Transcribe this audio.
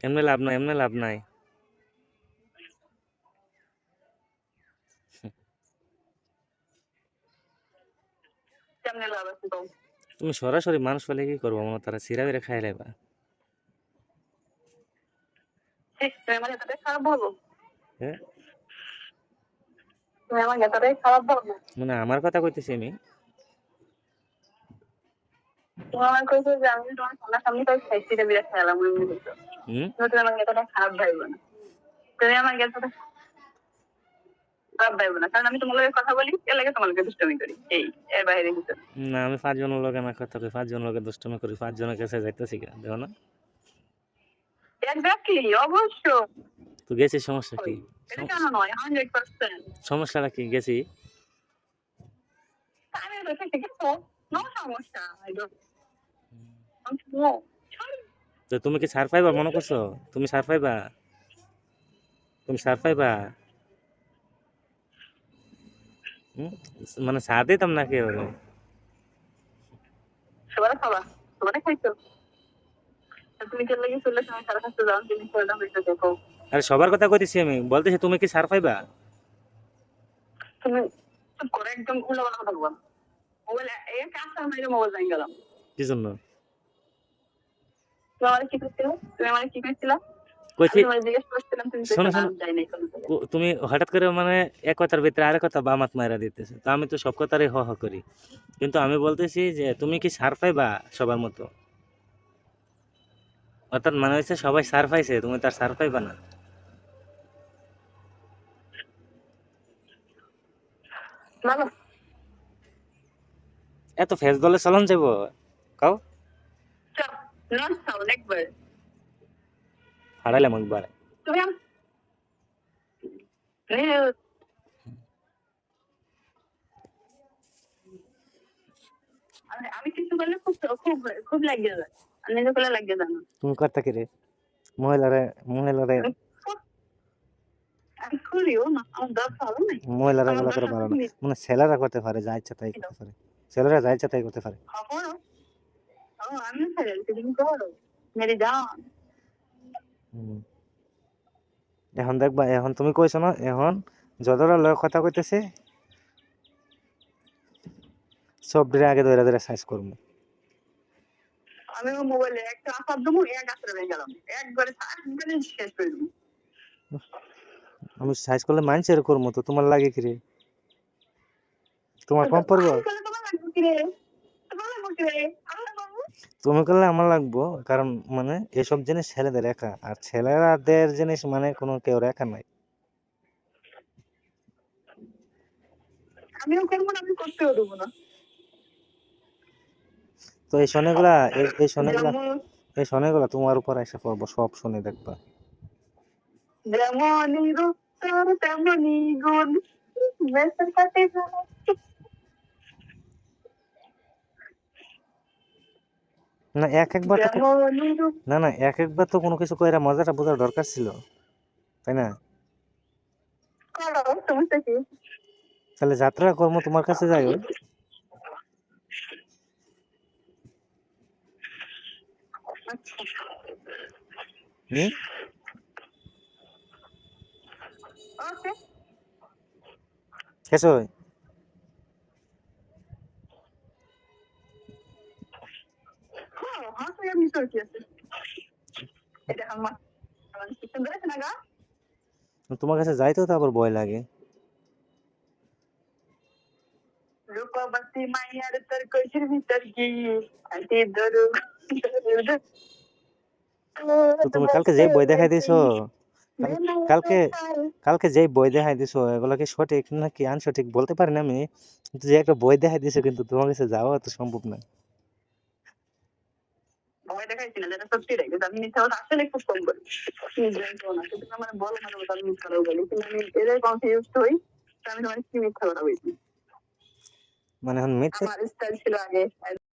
এমনি লাভ নাই, এমনি লাভ নাই। কেমনে লাভ আছে তো? তুমি সরাসরি মানুষ হলে কি করবো, মনে তারা সিরা বেড়ে খাই লাইবা। তুমি আমার এতটাই খারাপ ভাবো? হ্যাঁ, তুমি আমার এতটাই খারাপ ভাবো? মানে আমার কথা কইতেছি আমি। তুমি আমার কইছো যে আমি তোমার সামনাসামনি করে খাইছিটা বিরাট খেলাম এমনি বলছো। তুমি আমাকে এতটা খারাপ ভাইবো না। তুমি আমাকে এতটা খারাপ ভাইবো না, কারণ আমি তোমার লগে কথা বলি, এর লাগে তোমার লগে দুষ্টামি করি, এই এর বাইরে কিছু না। না, আমি 5 জনের লগে না কথা কই, 5 জনের লগে দুষ্টামি করি, 5 জনের কাছে যাইতেছি কেন দেখো না? এক্স্যাক্টলি, অবশ্য তো গেছি, সমস্যা কি? এটা কেন নয়, 100%। সমস্যাটা কি? গেছি। আমি দেখে শিখেছো, নো সমস্যা, আই ডোন্ট নো। তো তুমি কি ছাড় পাইবা মনে করছো? তুমি ছাড় পাইবা? তুমি ছাড় পাইবা? হুম? মানে ছাড় দিতাম নাকি ওরে? সবার খাবা, সবারে খাইছো। তুমি কেন লাগে চলে সময় সারা কাছে যাও, তুমি করে হইতে দেখো। আরে সবার কথা কইতেছি আমি, বলতেছি তুমি কি ছাড় পাইবা? তুমি চুপ করে একদম উল্টাপাল্টা কথা বলবা। মোবাইল এই কাজটা মেরে মোবাইল ভেঙে গেলাম। কি জন্য? তুমি আমার কি করছিলে? তুমি আমার কি করছিলা? আমি কইছি। তোমার জিজ্ঞেস করছিলাম, তুমি শোনো কইছো না শোনো, আমি যাই নাই কোনো জায়গায়। তুমি হঠাৎ করে মানে এক কথার ভিতরে আরেক কথা বামাত মাইরা দিতেছে, তো আমি তো সব কথারই হ হ করি, কিন্তু আমি বলতেছি যে তুমি কি ছাড় পাইবা সবার মতো? অর্থাৎ মানে হচ্ছে সবাই ছাড় পাইছে, তুমি তার ছাড় পাইবা না। না এত ফেস দলে চলন যাবো কাও চুপ, নট সাউন্ড একবার। হারাইলাম একবার। তুমি আমি কিছু করলে খুব খুব খুব লাগিয়ে যায়, আমি নিজে করলে লাগিয়ে যায় না। তুমি করতে কি রে? মহিলারে মহিলারে আমি করিও না, আমার দর ভালো নাই। মহিলারা আমার এগুলা দর করে ভালো না, সাথে মানে ছেলেরা করতে পারে, যা ইচ্ছা তাই করতে পারে। ছেলেরা যা ইচ্ছা তাই করতে পারে। খবর আমি ছেড়ে তুমি করো মেরি জান। হুম। এখন দেখবা, এখন তুমি কইছো না, এখন যতটা লোক কথা কইতেছে সব দিনে আগে ধরে ধরে সাইজ করবো। আমি মোবাইলে একটা আসার দেবো, এক আসরে ভেঙে গেলাম একবারে, একবারে শেষ করে দেবো। আমি সাইজ করলে মানছে করবো, তো তোমার লাগে কি রে? তোমার কম পড়বো? আমি করলে তোমার লাগবে কি রে? তোমার লাগবে কি রে? আমার বাবু তুমি করলে আমার লাগবো, কারণ মানে এসব জিনিস ছেলেদের একা, আর ছেলেরাদের জিনিস মানে কোনো কেউ একা নাই। আমিও করবো না, আমি করতেও দেবো না। তো এই শোনেগুলা, এই শোনেগুলা, যেমন এই শোনেগুলা তোমার উপর এসে পড়বো, সব শুনে দেখবা। যেমনই রূপ তোর তেমনই গুণ, বেসের কাছে যাওয়া। না এক একবার তো যেমনই রূপ না না, এক একবার তো কোনো কিছু কইরা মজাটা বোঝার দরকার ছিল, তাই না? করো, সমস্যা কি? তাহলে যাত্রা কর্ম তোমার কাছে যাই ওই। আচ্ছা হুম। ওকে। খেছো? হ্যাঁ হ্যাঁ, তুই এমনি তোর কি আছে? এটা আমার আমার কি সুন্দর আছে না গা? তোমার কাছে যাইতেও তো আবার ভয় লাগে। রূপবতী মাইয়ার তোর কইছির ভিতর কি আন্টি ধরু। তো তুমি কালকে যে বই দেখাই দিছো, কালকে কালকে যে বই দেখাই দিছো, এগুলো কি সঠিক নাকি আনসঠিক বলতে পারি না আমি, কিন্তু যে একটা বই দেখাই দিছো, কিন্তু তোমার কাছে যাওয়া তো সম্ভব না। ভয় দেখাইছি না, যেটা সত্যি রে, কিন্তু আমি মিথ্যা কথা আসলে খুব কম বলি। তুমি আমার বলো না আমি মিথ্যা কথা বলি, কিন্তু আমি এদের কনফিউজ হই, তো আমি তোমার কি মিথ্যা কথা বলছি। মানে এখন মিথ্যে আমার স্টাইল ছিল আগে।